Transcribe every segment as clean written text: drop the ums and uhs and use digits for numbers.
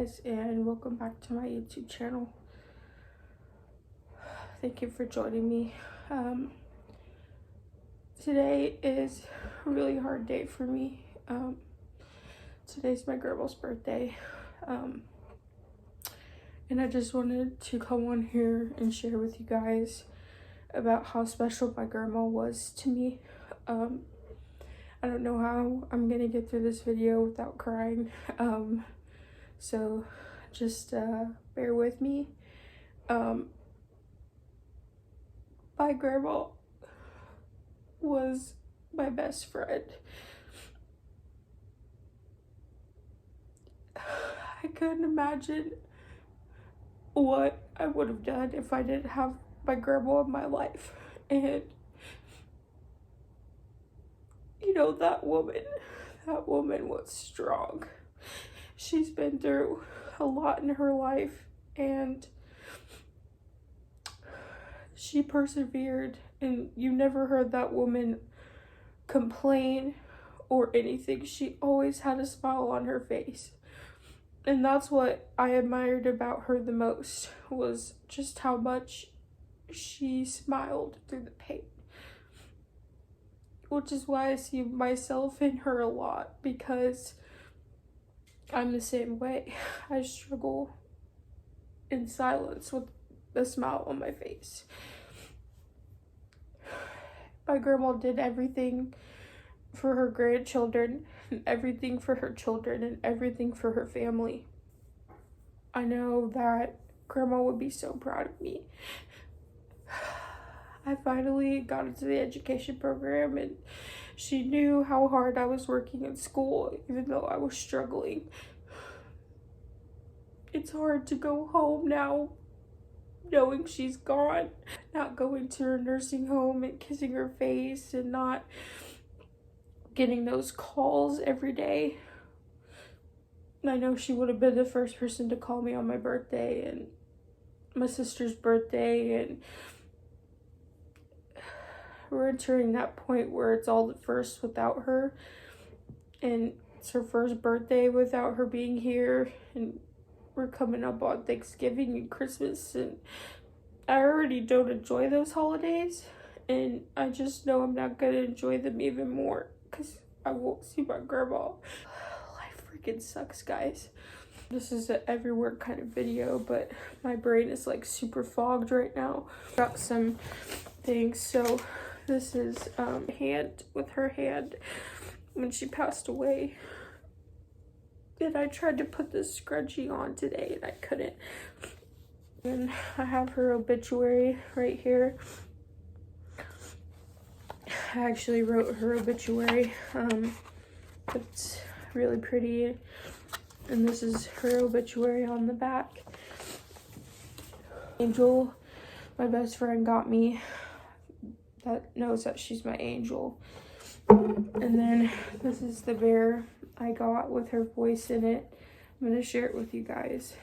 guys, and welcome back to my YouTube channel. Thank you for joining me. Today is a really hard day for me. Today's my grandma's birthday, and I just wanted to come on here and share with you guys about how special my grandma was to me. I don't know how I'm gonna get through this video without crying, so just bear with me. My grandma was my best friend. I couldn't imagine what I would have done if I didn't have my grandma in my life. And you know, that woman was strong. She's been through a lot in her life, and she persevered, and you never heard that woman complain or anything. She always had a smile on her face. And that's what I admired about her the most, was just how much she smiled through the pain. Which is why I see myself in her a lot, because I'm the same way. I struggle in silence with a smile on my face. My grandma did everything for her grandchildren, and everything for her children, and everything for her family. I know that grandma would be so proud of me. I finally got into the education program, and she knew how hard I was working in school, even though I was struggling. It's hard to go home now, knowing she's gone, not going to her nursing home and kissing her face, and not getting those calls every day. I know she would have been the first person to call me on my birthday and my sister's birthday, and we're entering that point where it's all the first without her, and it's her first birthday without her being here, and we're coming up on Thanksgiving and Christmas, and I already don't enjoy those holidays, and I just know I'm not gonna enjoy them even more because I won't see my grandma. Life freaking sucks, guys. This is an everywhere kind of video, but my brain is like super fogged right now. Got some things. So this is hand with her hand when she passed away. And I tried to put this scrunchie on today and I couldn't. And I have her obituary right here. I actually wrote her obituary. It's really pretty. And this is her obituary on the back. Angel, my best friend, got me. That knows that she's my angel. And then this is the bear I got with her voice in it. I'm gonna share it with you guys.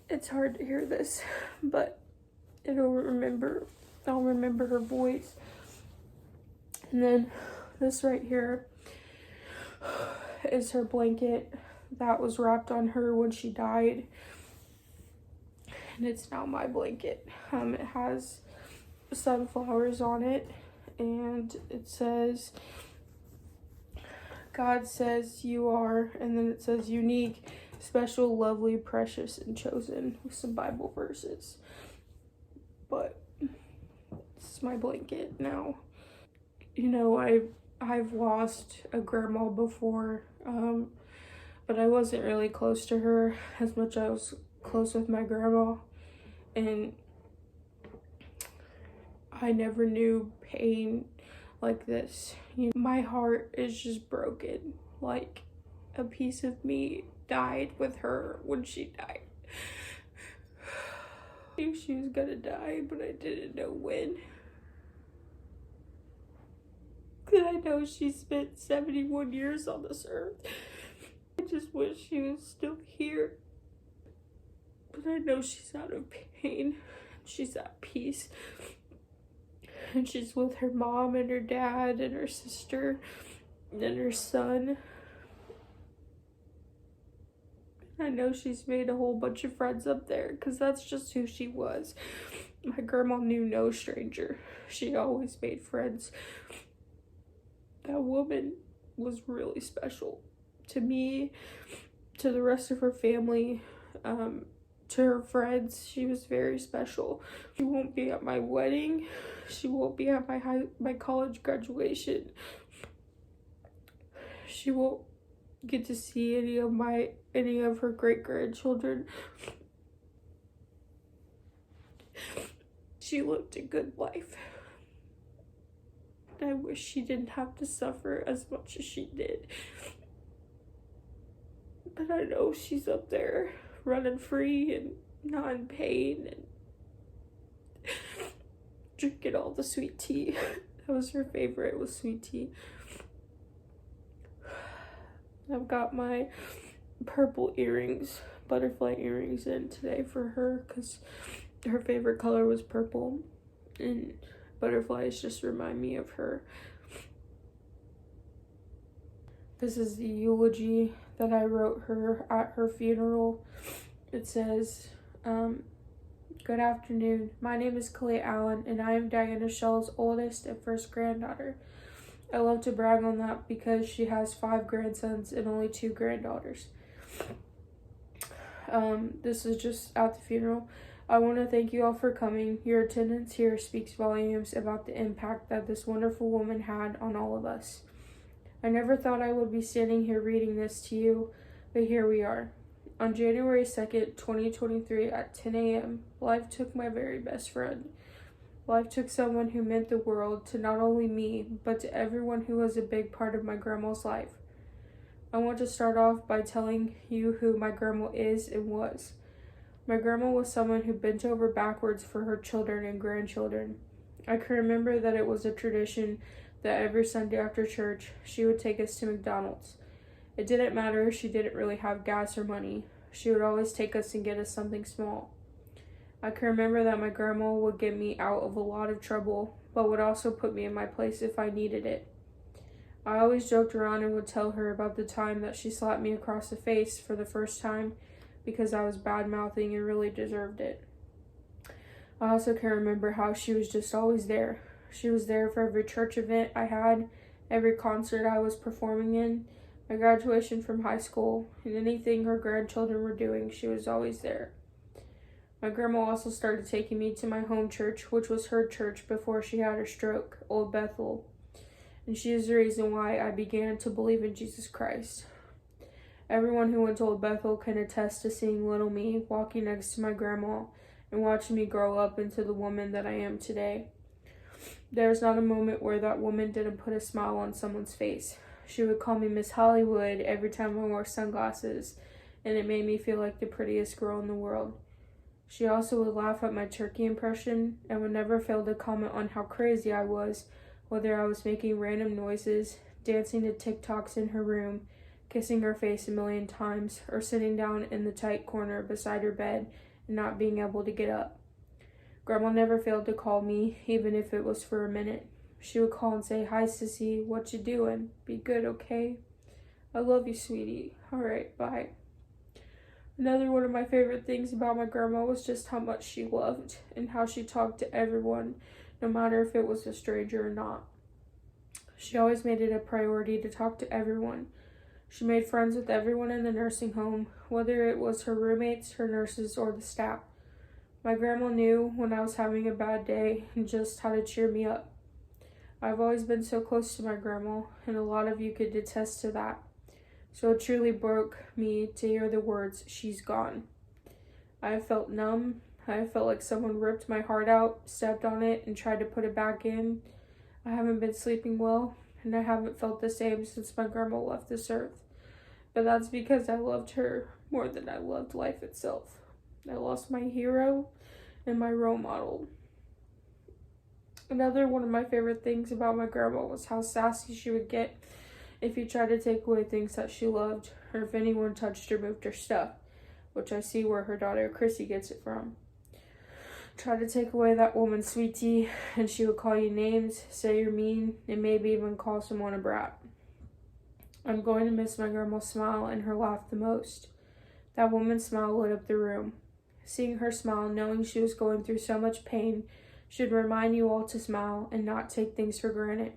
It's hard to hear this, but I'll remember her voice. And then this right here is her blanket that was wrapped on her when she died, and it's now my blanket. It has sunflowers on it, and it says, God says you are, and then it says unique, special, lovely, precious, and chosen, with some Bible verses. But it's my blanket now. You know, I've lost a grandma before, but I wasn't really close to her as much as I was close with my grandma, and I never knew pain like this. You know, my heart is just broken. Like, a piece of me died with her when she died. I knew she was gonna die, but I didn't know when. And I know she spent 71 years on this earth. I just wish she was still here. But I know she's out of pain. She's at peace. And she's with her mom and her dad and her sister and her son. I know she's made a whole bunch of friends up there because that's just who she was. My grandma knew no stranger. She always made friends. That woman was really special to me, to the rest of her family, to her friends. She was very special. She won't be at my wedding. She won't be at my college graduation. She won't get to see any of her great-grandchildren. She lived a good life. I wish she didn't have to suffer as much as she did. But I know she's up there running free and not in pain and drinking all the sweet tea. That was her favorite, was sweet tea. I've got my purple earrings, butterfly earrings in today for her because her favorite color was purple, and butterflies just remind me of her. This is the eulogy that I wrote her at her funeral. It says, good afternoon. My name is Khalea Allen, and I am Diana Shell's oldest and first granddaughter. I love to brag on that because she has 5 grandsons and only 2 granddaughters. This is just at the funeral. I want to thank you all for coming. Your attendance here speaks volumes about the impact that this wonderful woman had on all of us. I never thought I would be standing here reading this to you, but here we are. On January 2nd, 2023 at 10 a.m., life took my very best friend. Life took someone who meant the world to not only me, but to everyone who was a big part of my grandma's life. I want to start off by telling you who my grandma is and was. My grandma was someone who bent over backwards for her children and grandchildren. I can remember that it was a tradition that every Sunday after church, she would take us to McDonald's. It didn't matter if she didn't really have gas or money. She would always take us and get us something small. I can remember that my grandma would get me out of a lot of trouble, but would also put me in my place if I needed it. I always joked around and would tell her about the time that she slapped me across the face for the first time because I was bad-mouthing and really deserved it. I also can remember how she was just always there. She was there for every church event I had, every concert I was performing in, my graduation from high school, and anything her grandchildren were doing, she was always there. My grandma also started taking me to my home church, which was her church before she had her stroke, Old Bethel. And she is the reason why I began to believe in Jesus Christ. Everyone who went to Old Bethel can attest to seeing little me walking next to my grandma and watching me grow up into the woman that I am today. There's not a moment where that woman didn't put a smile on someone's face. She would call me Miss Hollywood every time I wore sunglasses, and it made me feel like the prettiest girl in the world. She also would laugh at my turkey impression and would never fail to comment on how crazy I was, whether I was making random noises, dancing to TikToks in her room, kissing her face a million times, or sitting down in the tight corner beside her bed and not being able to get up. Grandma never failed to call me, even if it was for a minute. She would call and say, "Hi, sissy, what you doing? Be good, okay? I love you, sweetie. All right, bye." Another one of my favorite things about my grandma was just how much she loved and how she talked to everyone, no matter if it was a stranger or not. She always made it a priority to talk to everyone. She made friends with everyone in the nursing home, whether it was her roommates, her nurses, or the staff. My grandma knew when I was having a bad day and just how to cheer me up. I've always been so close to my grandma, and a lot of you could attest to that. So it truly broke me to hear the words, "She's gone." I have felt numb. I have felt like someone ripped my heart out, stepped on it, and tried to put it back in. I haven't been sleeping well, and I haven't felt the same since my grandma left this earth. But that's because I loved her more than I loved life itself. I lost my hero and my role model. Another one of my favorite things about my grandma was how sassy she would get if you tried to take away things that she loved, or if anyone touched or moved her stuff, which I see where her daughter Chrissy gets it from. Try to take away that woman's sweet tea, and she would call you names, say you're mean, and maybe even call someone a brat. I'm going to miss my grandma's smile and her laugh the most. That woman's smile lit up the room. Seeing her smile, knowing she was going through so much pain, should remind you all to smile and not take things for granted.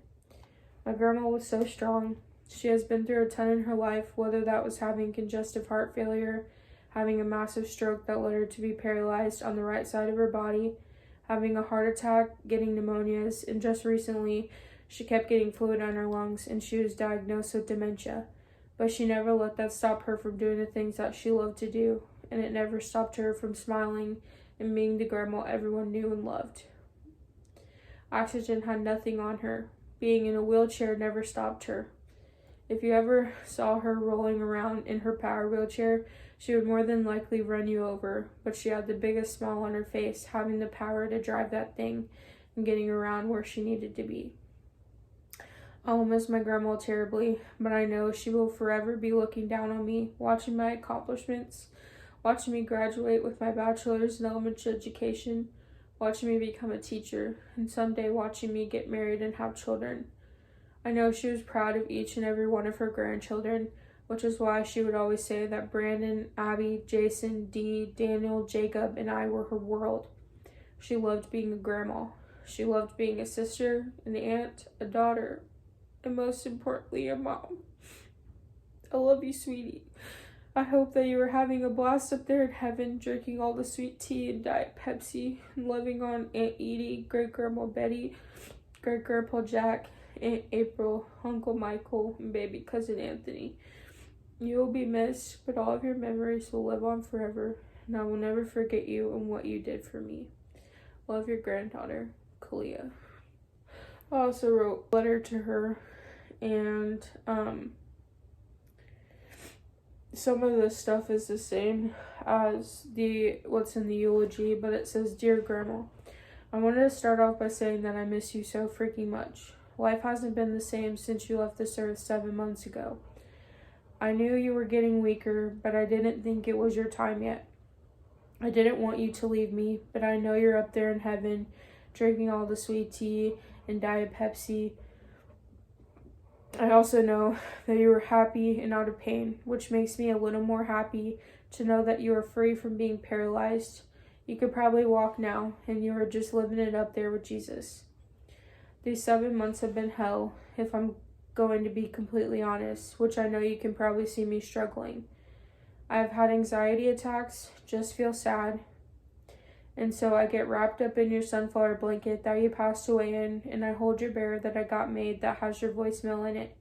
My grandma was so strong. She has been through a ton in her life, whether that was having congestive heart failure, having a massive stroke that led her to be paralyzed on the right side of her body, having a heart attack, getting pneumonias, and just recently, she kept getting fluid on her lungs and she was diagnosed with dementia. But she never let that stop her from doing the things that she loved to do, and it never stopped her from smiling and being the grandma everyone knew and loved. Oxygen had nothing on her. Being in a wheelchair never stopped her. If you ever saw her rolling around in her power wheelchair, she would more than likely run you over, but she had the biggest smile on her face, having the power to drive that thing and getting around where she needed to be. I will miss my grandma terribly, but I know she will forever be looking down on me, watching my accomplishments, watching me graduate with my bachelor's in elementary education, watching me become a teacher, and someday watching me get married and have children. I know she was proud of each and every one of her grandchildren, which is why she would always say that Brandon, Abby, Jason, Dee, Daniel, Jacob, and I were her world. She loved being a grandma. She loved being a sister, an aunt, a daughter, and most importantly, a mom. I love you, sweetie. I hope that you are having a blast up there in heaven, drinking all the sweet tea and Diet Pepsi, and loving on Aunt Edie, Great-Grandma Betty, Great-Grandpa Jack, Aunt April, Uncle Michael, and baby cousin Anthony. You will be missed, but all of your memories will live on forever, and I will never forget you and what you did for me. Love, your granddaughter, Kalia. I also wrote a letter to her, and some of the stuff is the same as what's in the eulogy, but it says, "Dear Grandma, I wanted to start off by saying that I miss you so freaking much. Life hasn't been the same since you left this earth 7 months ago. I knew you were getting weaker, but I didn't think it was your time yet. I didn't want you to leave me, but I know you're up there in heaven, drinking all the sweet tea and Diet Pepsi. I also know that you are happy and out of pain, which makes me a little more happy to know that you are free from being paralyzed. You could probably walk now, and you are just living it up there with Jesus. These 7 months have been hell, if I'm going to be completely honest, which I know you can probably see me struggling. I have had anxiety attacks, just feel sad, and so I get wrapped up in your sunflower blanket that you passed away in, and I hold your bear that I got made that has your voicemail in it.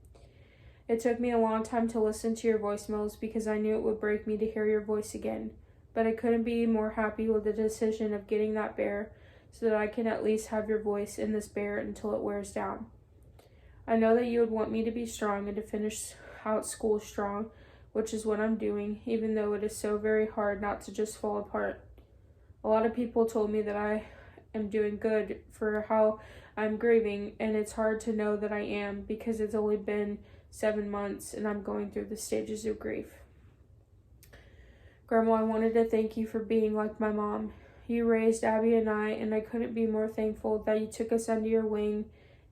It took me a long time to listen to your voicemails because I knew it would break me to hear your voice again, but I couldn't be more happy with the decision of getting that bear so that I can at least have your voice in this bear until it wears down. I know that you would want me to be strong and to finish out school strong, which is what I'm doing, even though it is so very hard not to just fall apart. A lot of people told me that I am doing good for how I'm grieving, and it's hard to know that I am because it's only been 7 months and I'm going through the stages of grief. Grandma, I wanted to thank you for being like my mom. You raised Abby and I couldn't be more thankful that you took us under your wing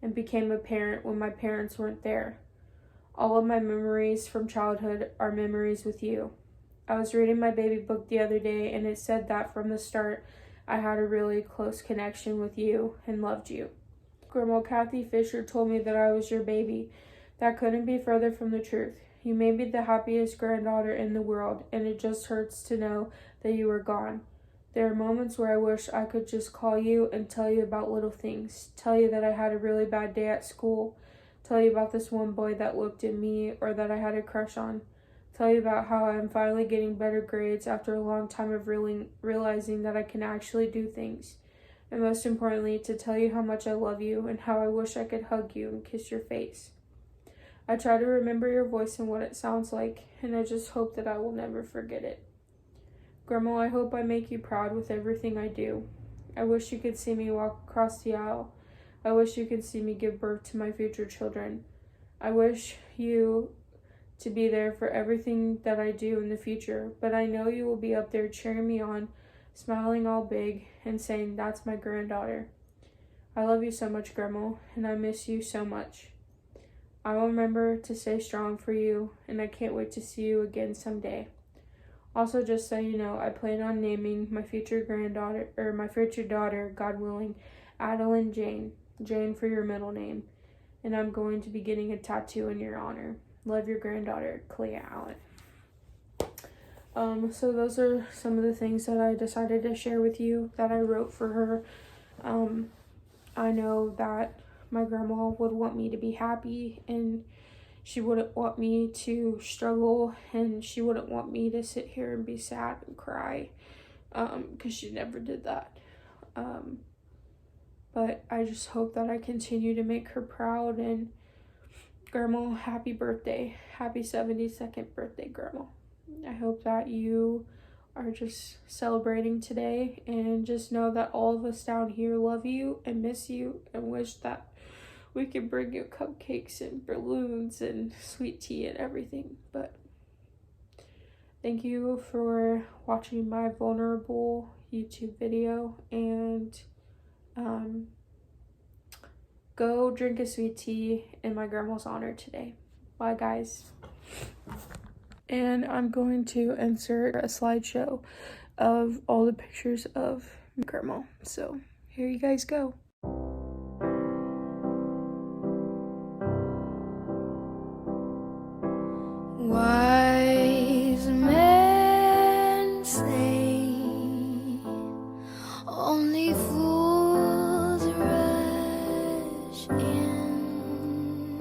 and became a parent when my parents weren't there. All of my memories from childhood are memories with you. I was reading my baby book the other day, and it said that from the start, I had a really close connection with you and loved you. Grandma Kathy Fisher told me that I was your baby. That couldn't be further from the truth. You made me the happiest granddaughter in the world, and it just hurts to know that you are gone. There are moments where I wish I could just call you and tell you about little things, tell you that I had a really bad day at school, tell you about this one boy that looked at me or that I had a crush on, tell you about how I'm finally getting better grades after a long time of realizing that I can actually do things, and most importantly, to tell you how much I love you and how I wish I could hug you and kiss your face. I try to remember your voice and what it sounds like, and I just hope that I will never forget it. Grandma, I hope I make you proud with everything I do. I wish you could see me walk across the aisle. I wish you could see me give birth to my future children. I wish you to be there for everything that I do in the future, but I know you will be up there cheering me on, smiling all big, and saying, "That's my granddaughter." I love you so much, Grandma, and I miss you so much. I will remember to stay strong for you, and I can't wait to see you again someday. Also, just so you know, I plan on naming my future daughter, God willing, Adeline Jane. Jane for your middle name. And I'm going to be getting a tattoo in your honor. Love, your granddaughter, Clea Allen. So those are some of the things that I decided to share with you that I wrote for her. I know that my grandma would want me to be happy, and she wouldn't want me to struggle, and she wouldn't want me to sit here and be sad and cry, because she never did that. But I just hope that I continue to make her proud. And Grandma, happy birthday. Happy 72nd birthday, Grandma. I hope that you are just celebrating today, and just know that all of us down here love you and miss you and wish that we could bring you cupcakes and balloons and sweet tea and everything. But thank you for watching my vulnerable YouTube video, and go drink a sweet tea in my grandma's honor today. Bye, guys. And I'm going to insert a slideshow of all the pictures of my grandma. So here you guys go. Wise men say only fools rush in,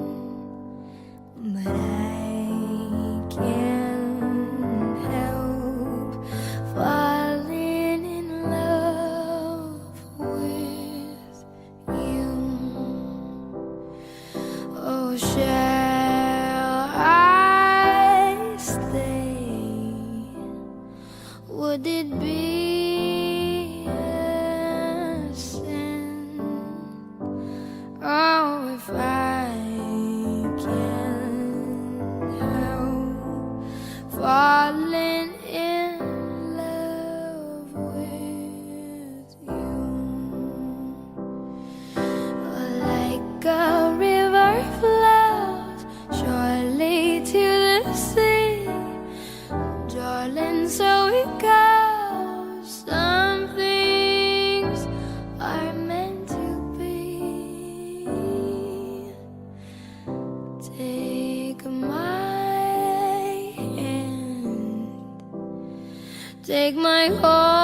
but I can't help falling in love with you. Oh, shall I stay? Would it be a sin? Oh, if I can't help falling in love with you. Like a river flows surely to the sea, darling, so it goes. Some things are meant to be. Take my hand, take my heart.